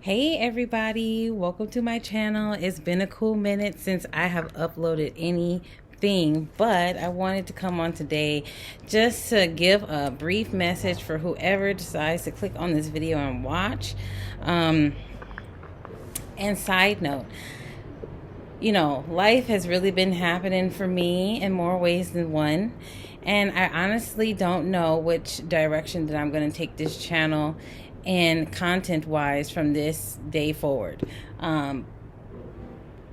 Hey everybody, welcome to my channel. It's been a cool minute since I have uploaded anything, but I wanted to come on today just to give a brief message for whoever decides to click on this video and watch. And side note, life has really been happening for me in more ways than one. And I honestly don't know which direction that I'm going to take this channel and content wise from this day forward.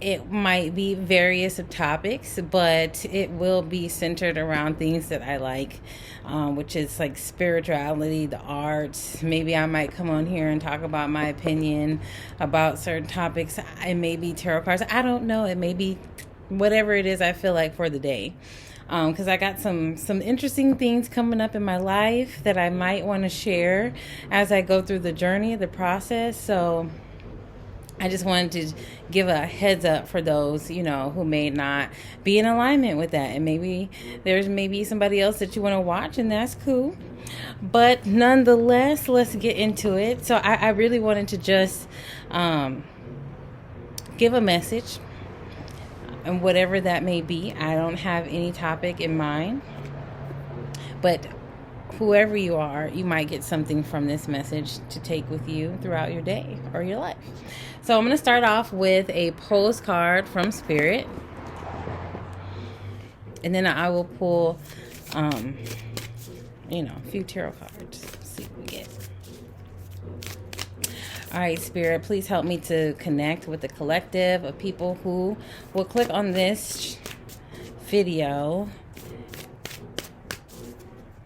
It might be various topics, but it will be centered around things that I like, which is like spirituality, the arts. Maybe I might come on here and talk about my opinion about certain topics. It may be tarot cards. I don't know. It may be whatever it is I feel like for the day. Because I got some interesting things coming up in my life that I might want to share as I go through the journey, the process. So I just wanted to give a heads up for those, who may not be in alignment with that. And maybe there's somebody else that you want to watch, and that's cool. But nonetheless, let's get into it. So I really wanted to just give a message. And whatever that may be, I don't have any topic in mind. But whoever you are, you might get something from this message to take with you throughout your day or your life. So I'm going to start off with a postcard from Spirit. And then I will pull, a few tarot cards. Let's see what we get. All right, Spirit, please help me to connect with the collective of people who will click on this video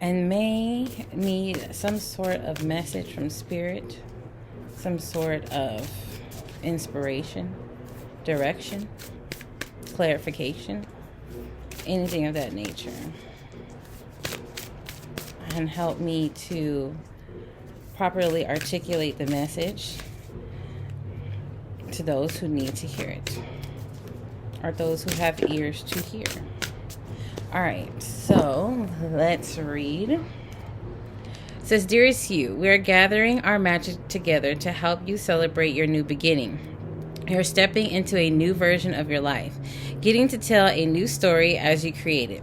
and may need some sort of message from Spirit, some sort of inspiration, direction, clarification, anything of that nature. And help me to properly articulate the message to those who need to hear it, or those who have ears to hear. All right, so let's read. It says, "Dearest you, we are gathering our magic together to help you celebrate your new beginning. You're stepping into a new version of your life, getting to tell a new story as you create it.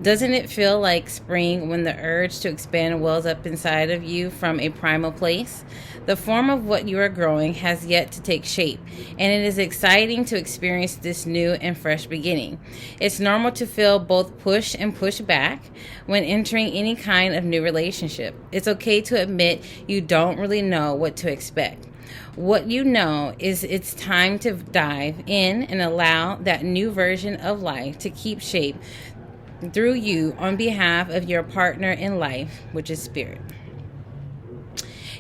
Doesn't it feel like spring when the urge to expand wells up inside of you from a primal place? The form of what you are growing has yet to take shape, and it is exciting to experience this new and fresh beginning. It's normal to feel both push and push back when entering any kind of new relationship. It's okay to admit you don't really know what to expect. What you know is it's time to dive in and allow that new version of life to keep shape through you on behalf of your partner in life, which is Spirit.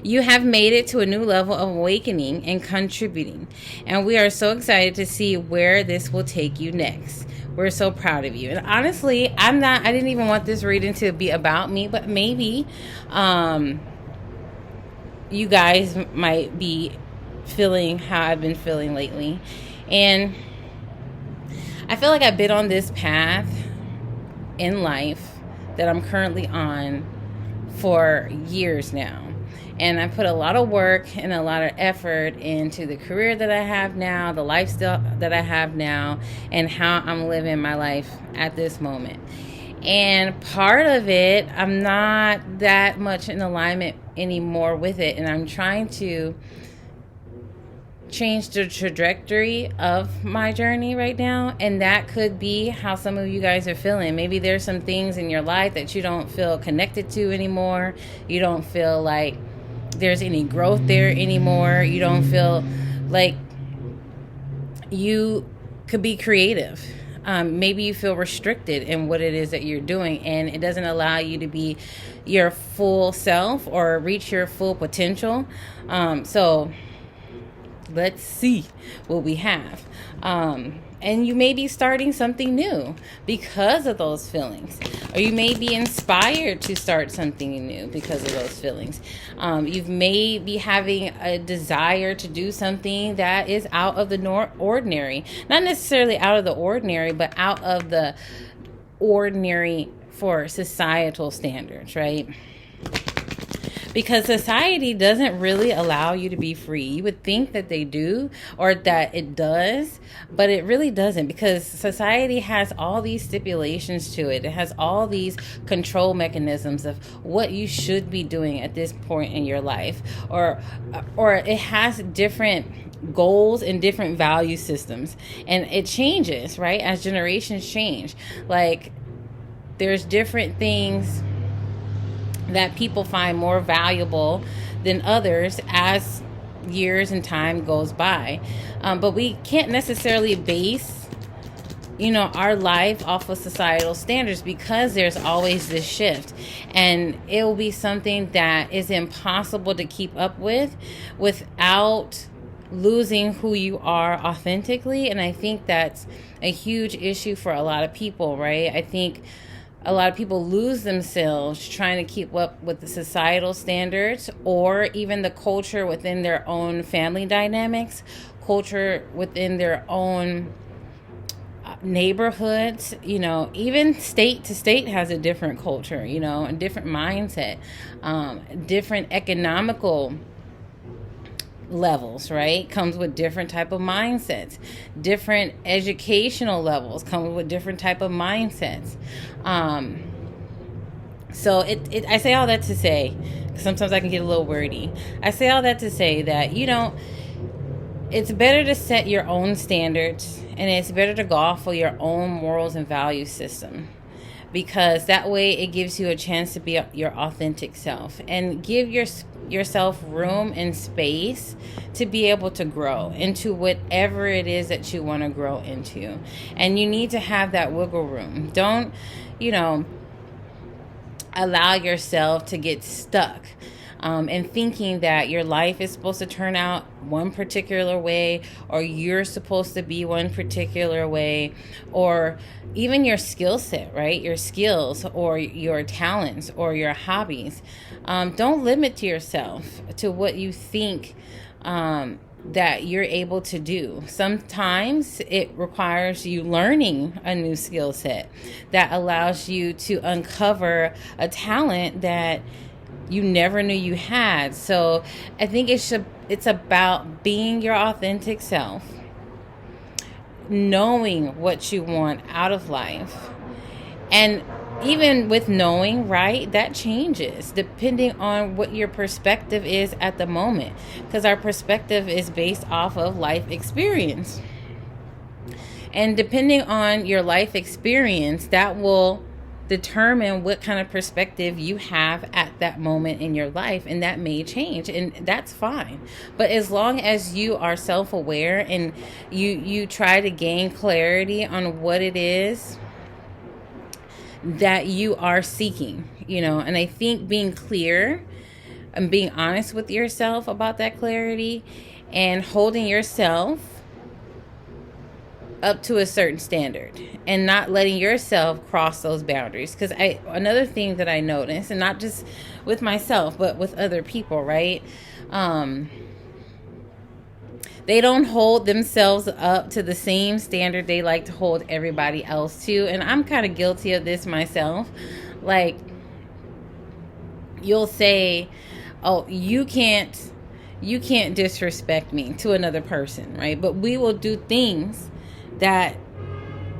You have made it to a new level of awakening and contributing, and we are so excited to see where this will take you next. We're so proud of you." And honestly, I didn't even want this reading to be about me, but maybe you guys might be feeling how I've been feeling lately. And I feel like I've been on this path in life that I'm currently on for years now. And I put a lot of work and a lot of effort into the career that I have now, the lifestyle that I have now, and how I'm living my life at this moment. And part of it, I'm not that much in alignment anymore with it. And I'm trying to change the trajectory of my journey right now, and that could be how some of you guys are feeling. Maybe there's some things in your life that you don't feel connected to anymore. You don't feel like there's any growth there anymore. You don't feel like you could be creative. Maybe you feel restricted in what it is that you're doing, and it doesn't allow you to be your full self or reach your full potential. So let's see what we have. And you may be starting something new because of those feelings. Or you may be inspired to start something new because of those feelings. You may be having a desire to do something that is out of the ordinary. Not necessarily out of the ordinary, but out of the ordinary for societal standards, right? because society doesn't really allow you to be free. You would think that they do, or that it does, but it really doesn't, because society has all these stipulations to it. It has all these control mechanisms of what you should be doing at this point in your life, or it has different goals and different value systems, and it changes, right, as generations change. Like, there's different things that people find more valuable than others as years and time goes by. But we can't necessarily base, our life off of societal standards, because there's always this shift, and it will be something that is impossible to keep up with without losing who you are authentically. And I think that's a huge issue for a lot of people, right? I think a lot of people lose themselves trying to keep up with the societal standards, or even the culture within their own family dynamics, culture within their own neighborhoods. Even state to state has a different culture, a different mindset, different economical levels, right, comes with different type of mindsets. Different educational levels come with different type of mindsets. So I say all that to say, sometimes I can get a little wordy. I say all that to say that, it's better to set your own standards, and it's better to go off of your own morals and value system, because that way it gives you a chance to be your authentic self, and give yourself room and space to be able to grow into whatever it is that you want to grow into. And you need to have that wiggle room. Don't, allow yourself to get stuck and thinking that your life is supposed to turn out one particular way, or you're supposed to be one particular way, or even your skill set, right? Your skills or your talents or your hobbies. Don't limit yourself to what you think that you're able to do. Sometimes it requires you learning a new skill set that allows you to uncover a talent that you never knew you had. So I think it's about being your authentic self, knowing what you want out of life. And even with knowing, right, that changes depending on what your perspective is at the moment, because our perspective is based off of life experience. And depending on your life experience, that will determine what kind of perspective you have at that moment in your life, and that may change, and that's fine. But as long as you are self-aware and you try to gain clarity on what it is that you are seeking, and I think being clear and being honest with yourself about that clarity, and holding yourself up to a certain standard, and not letting yourself cross those boundaries. Because another thing that I notice, and not just with myself but with other people, right, they don't hold themselves up to the same standard they like to hold everybody else to. And I'm kind of guilty of this myself. Like, you'll say, oh, you can't disrespect me to another person, right? But we will do things that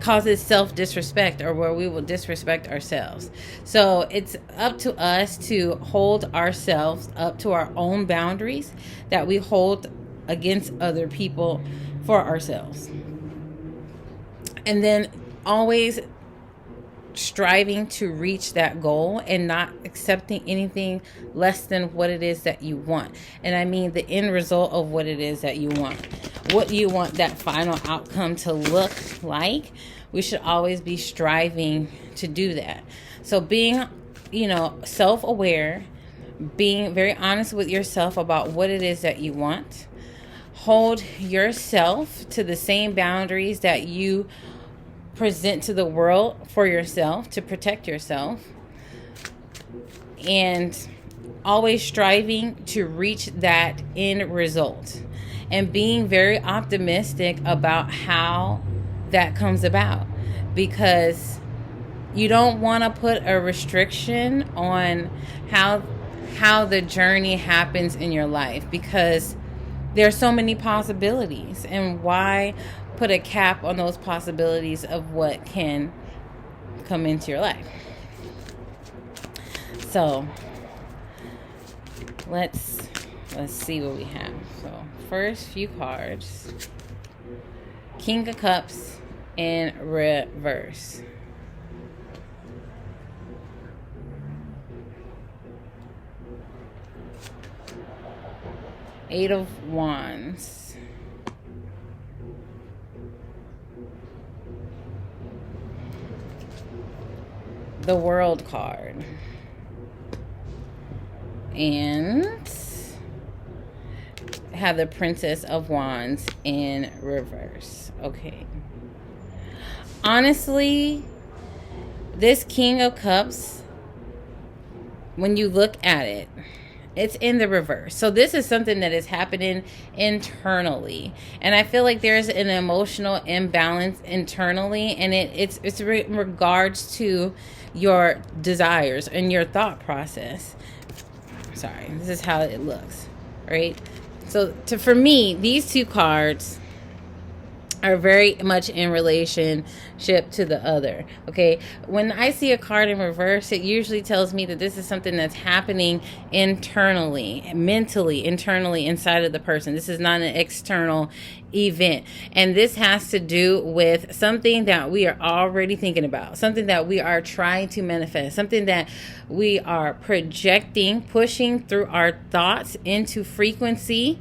causes self-disrespect, or where we will disrespect ourselves. So it's up to us to hold ourselves up to our own boundaries that we hold against other people for ourselves. And then always striving to reach that goal, and not accepting anything less than what it is that you want. And I mean the end result of what it is that you want. What you want that final outcome to look like. We should always be striving to do that. So being, self-aware, being very honest with yourself about what it is that you want. Hold yourself to the same boundaries that you present to the world for yourself, to protect yourself. And always striving to reach that end result. And being very optimistic about how that comes about. Because you don't want to put a restriction on how how the journey happens in your life, because there are so many possibilities, and why put a cap on those possibilities of what can come into your life? So let's see what we have. So first few cards: King of Cups in reverse. Eight of Wands. The World card. And have the Princess of Wands in reverse. Okay. Honestly, this King of Cups, when you look at it, it's in the reverse. So this is something that is happening internally. And I feel like there's an emotional imbalance internally. And it's in regards to your desires and your thought process. Sorry, this is how it looks, right? So for me, these two cards are very much in relationship to the other. Okay, when I see a card in reverse, it usually tells me that this is something that's happening internally, mentally, internally inside of the person. This is not an external event, and this has to do with something that we are already thinking about, something that we are trying to manifest, something that we are projecting, pushing through our thoughts into frequency,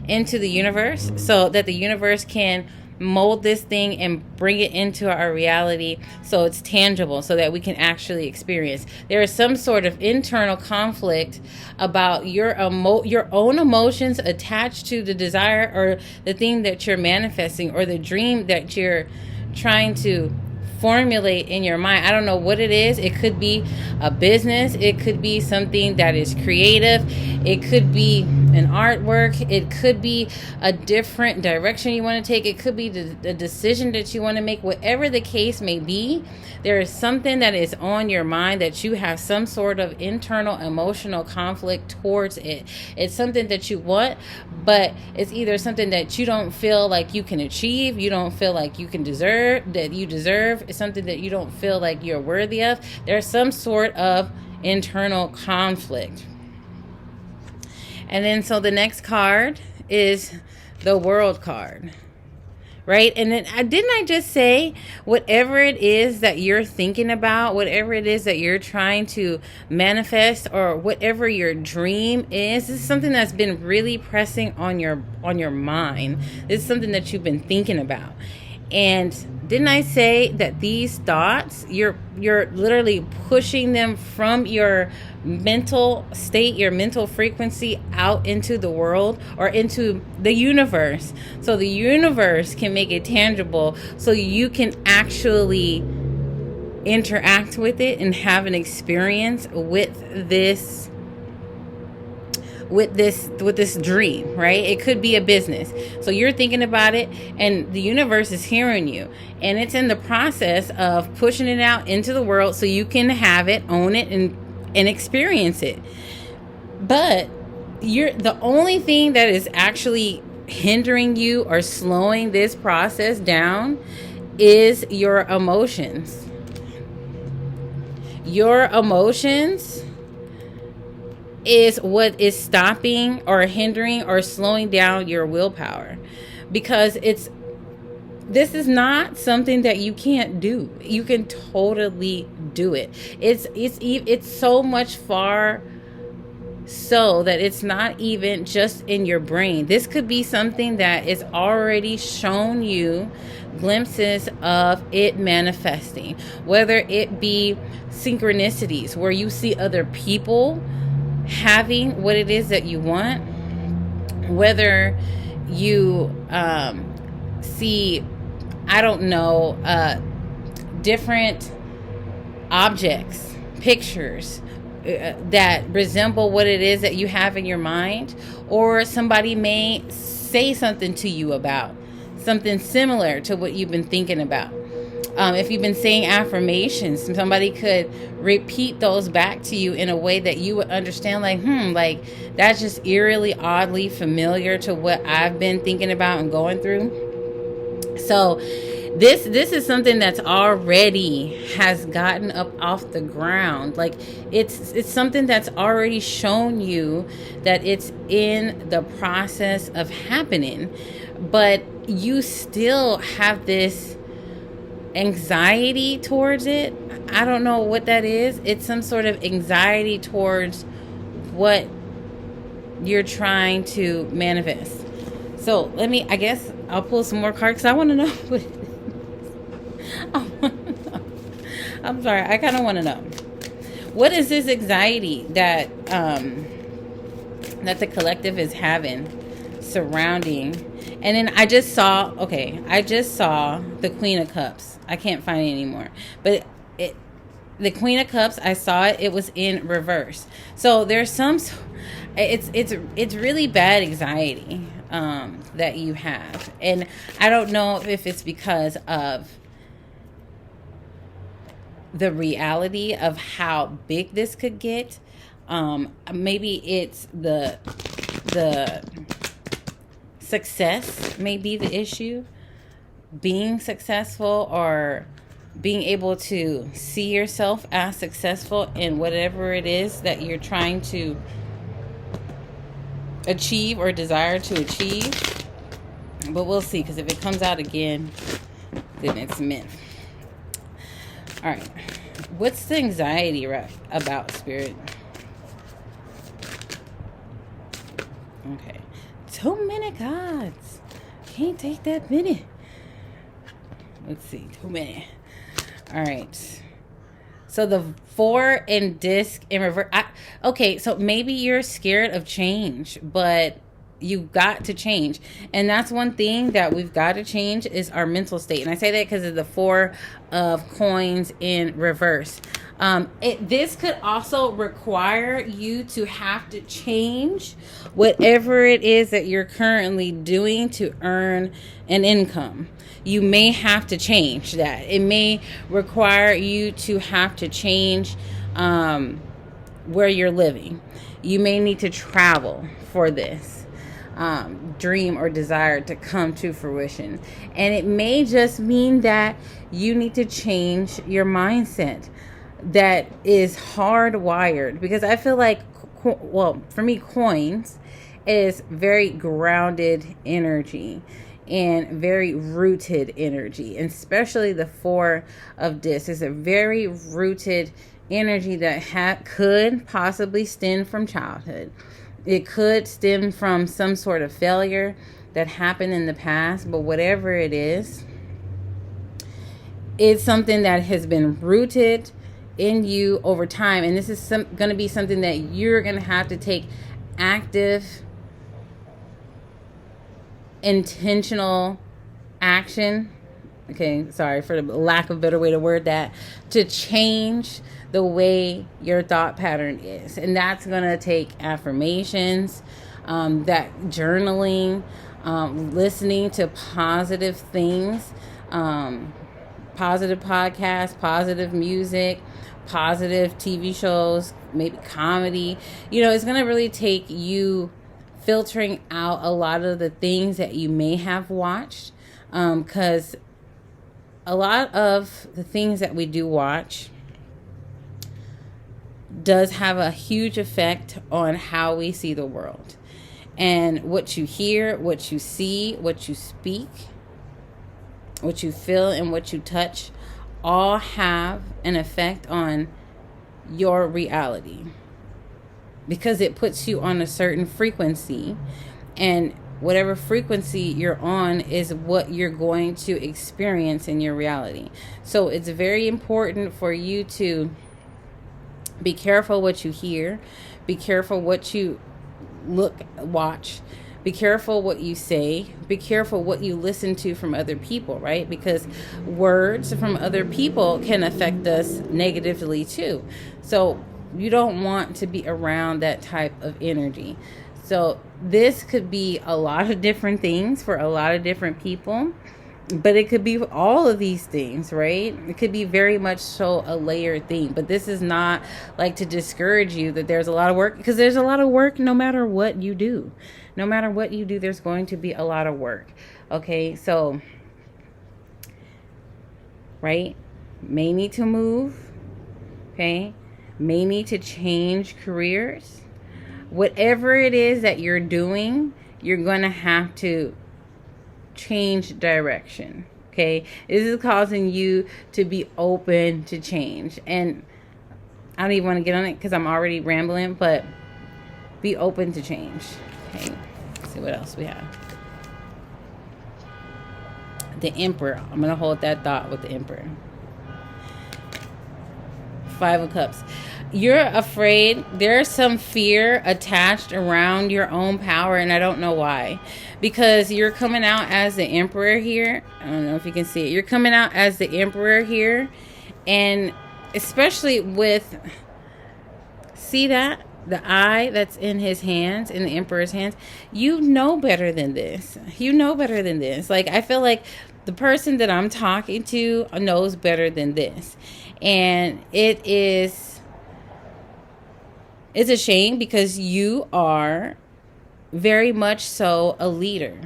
into the universe, so that the universe can mold this thing and bring it into our reality, so it's tangible, so that we can actually experience. There is some sort of internal conflict about your own emotions attached to the desire or the thing that you're manifesting, or the dream that you're trying to formulate in your mind. I don't know what it is. It could be a business. It could be something that is creative. It could be an artwork. It could be a different direction you want to take. It could be the decision that you want to make. Whatever the case may be, there is something that is on your mind that you have some sort of internal emotional conflict towards it. It's something that you want, but it's either something that you don't feel like you can achieve, you don't feel like you can deserve, that you deserve. It's something that you don't feel like you're worthy of. There's some sort of internal conflict. And then so the next card is the World card, right? And then didn't I just say whatever it is that you're thinking about, whatever it is that you're trying to manifest, or whatever your dream is, this is something that's been really pressing on your mind. This is something that you've been thinking about. And didn't I say that these thoughts, you're literally pushing them from your mental state, your mental frequency, out into the world or into the universe, so the universe can make it tangible, so you can actually interact with it and have an experience with this dream, right? It could be a business. So you're thinking about it, and the universe is hearing you, and it's in the process of pushing it out into the world so you can have it, own it, and experience it. But the only thing that is actually hindering you or slowing this process down is your emotions. Your emotions is what is stopping or hindering or slowing down your willpower, because this is not something that you can't do. You can totally do it. It's so much far so that it's not even just in your brain. This could be something that is already shown you glimpses of it manifesting, whether it be synchronicities where you see other people having what it is that you want, whether you see, I don't know, different objects, pictures that resemble what it is that you have in your mind, or somebody may say something to you about something similar to what you've been thinking about, If you've been saying affirmations, somebody could repeat those back to you in a way that you would understand, like that's just eerily, oddly familiar to what I've been thinking about and going through. So this is something that's already has gotten up off the ground. Like it's something that's already shown you that it's in the process of happening, but you still have this anxiety towards it. I don't know what that is. It's some sort of anxiety towards what you're trying to manifest. So I guess I'll pull some more cards because I want to know what it is. I'm sorry, I kind of want to know, what is this anxiety that that the collective is having surrounding. And then I just saw the Queen of Cups. I can't find it anymore, but the Queen of Cups, I saw it was in reverse. So there's it's really bad anxiety that you have, and I don't know if it's because of the reality of how big this could get. Maybe it's the success may be the issue, being successful or being able to see yourself as successful in whatever it is that you're trying to achieve or desire to achieve. But we'll see, because if it comes out again, then it's meant. All right, what's the anxiety about, Spirit? Okay, too many cards. Can't take that many. Let's see, too many. All right. So the 4 in disc in reverse. Okay, so maybe you're scared of change, but you got to change. And that's one thing that we've got to change is our mental state. And I say that because of the 4 of coins in reverse. This could also require you to have to change whatever it is that you're currently doing to earn an income. You may have to change that. It may require you to have to change where you're living. You may need to travel for this dream or desire to come to fruition. And it may just mean that you need to change your mindset that is hardwired. Because I feel like, well, for me, coins is very grounded energy and very rooted energy, and especially the 4 of discs is a very rooted energy that could possibly stem from childhood. It could stem from some sort of failure that happened in the past, but whatever it is, it's something that has been rooted in you over time, and this is going to be something that you're going to have to take active, intentional action. Okay, sorry for the lack of a better way to word that, to change the way your thought pattern is. And that's going to take affirmations, that journaling, listening to positive things, positive podcasts, positive music, positive TV shows, maybe comedy. It's going to really take you filtering out a lot of the things that you may have watched, because a lot of the things that we do watch does have a huge effect on how we see the world. And what you hear, what you see, what you speak, what you feel, and what you touch all have an effect on your reality, because it puts you on a certain frequency, and whatever frequency you're on is what you're going to experience in your reality. So it's very important for you to be careful what you hear, be careful what you watch, be careful what you say, be careful what you listen to from other people, right? Because words from other people can affect us negatively too. So you don't want to be around that type of energy. So this could be a lot of different things for a lot of different people. But it could be all of these things, right? It could be very much so a layered thing. But this is not like to discourage you that there's a lot of work, because there's a lot of work no matter what you do. No matter what you do, there's going to be a lot of work. Okay, so, right? May need to move. Okay, may need to change careers. Whatever it is that you're doing, you're going to have to change direction. Okay, this is causing you to be open to change. And I don't even want to get on it because I'm already rambling, but be open to change. Okay, let's see what else we have. The Emperor. I'm going to hold that thought with the Emperor. 5 of Cups. You're afraid. There's some fear attached around your own power, and I don't know why. Because you're coming out as the Emperor here. I don't know if you can see it. You're coming out as the Emperor here. And especially with, see that? The eye that's in his hands, in the Emperor's hands. You know better than this. You know better than this. Like, I feel like the person that I'm talking to knows better than this. And it's a shame because you are very much so a leader.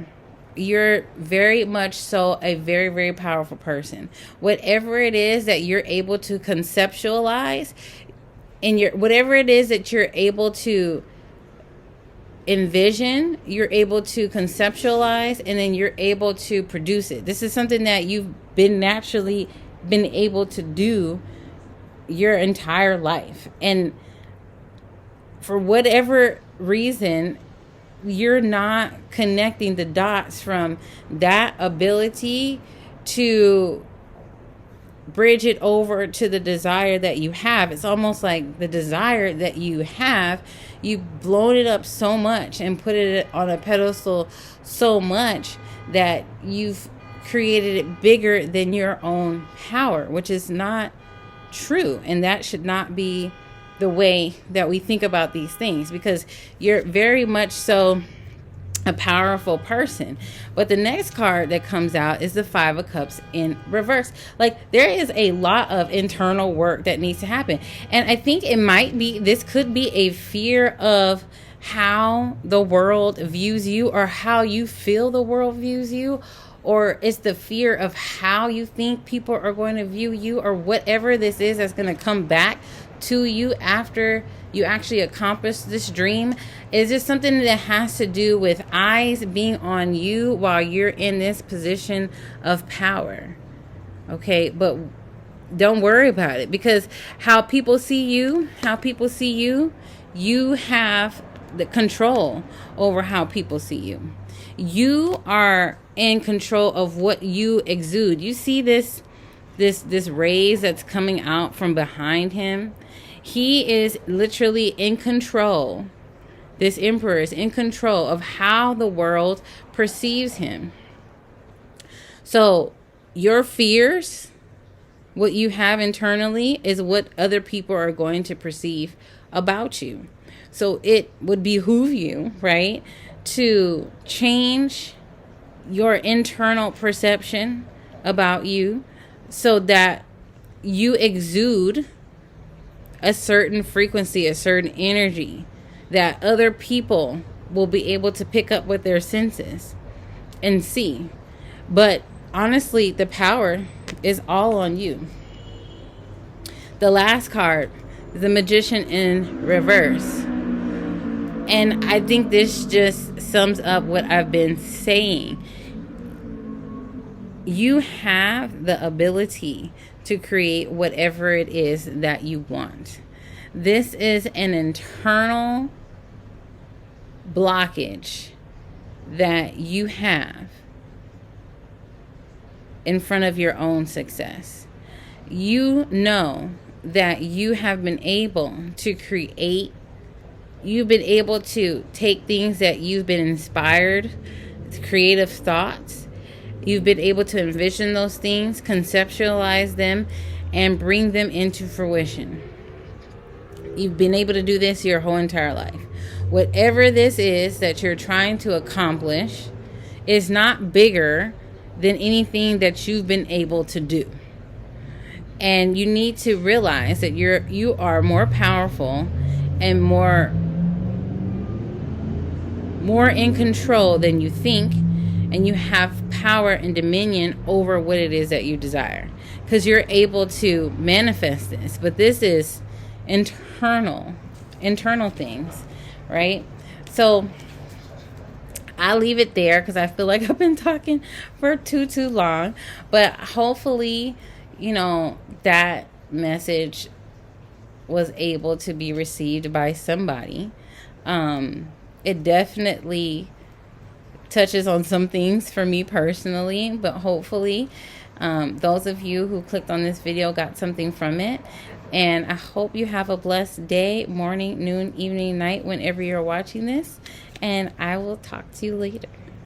You're very much so a very, very powerful person. Whatever it is that you're able to conceptualize, and whatever it is that you're able to envision, you're able to conceptualize, and then you're able to produce it. This is something that you've naturally been able to do your entire life. And for whatever reason, you're not connecting the dots from that ability to bridge it over to the desire that you have. It's almost like the desire that you have, you've blown it up so much and put it on a pedestal so much that you've created it bigger than your own power, which is not true. And that should not be the way that we think about these things, because you're very much so a powerful person. But the next card that comes out is the 5 of Cups in reverse. Like, there is a lot of internal work that needs to happen. And I think this could be a fear of how the world views you, or how you feel the world views you, or it's the fear of how you think people are going to view you, or whatever this is that's going to come back to you after you actually accomplish this dream. Is just something that has to do with eyes being on you while you're in this position of power. Okay, but don't worry about it, because how people see you, you have the control over how people see you. You are in control of what you exude. You see this rays that's coming out from behind him. He is literally in control. This Emperor is in control of how the world perceives him. So your fears, what you have internally, is what other people are going to perceive about you. So it would behoove you, right, to change your internal perception about you so that you exude a certain frequency, a certain energy that other people will be able to pick up with their senses and see. But honestly, the power is all on you. The last card, the Magician in reverse. And I think this just sums up what I've been saying. You have the ability to create whatever it is that you want. This is an internal blockage that you have in front of your own success. You know that you have been able to create. You've been able to take things that you've been inspired, creative thoughts. You've been able to envision those things, conceptualize them, and bring them into fruition. You've been able to do this your whole entire life. Whatever this is that you're trying to accomplish is not bigger than anything that you've been able to do. And you need to realize that you are more powerful and more in control than you think, and you have power and dominion over what it is that you desire, because you're able to manifest this. But this is internal things, right? So I'll leave it there because I feel like I've been talking for too long. But hopefully, that message was able to be received by somebody. It definitely touches on some things for me personally, but hopefully those of you who clicked on this video got something from it. And I hope you have a blessed day, morning, noon, evening, night, whenever you're watching this. And I will talk to you later.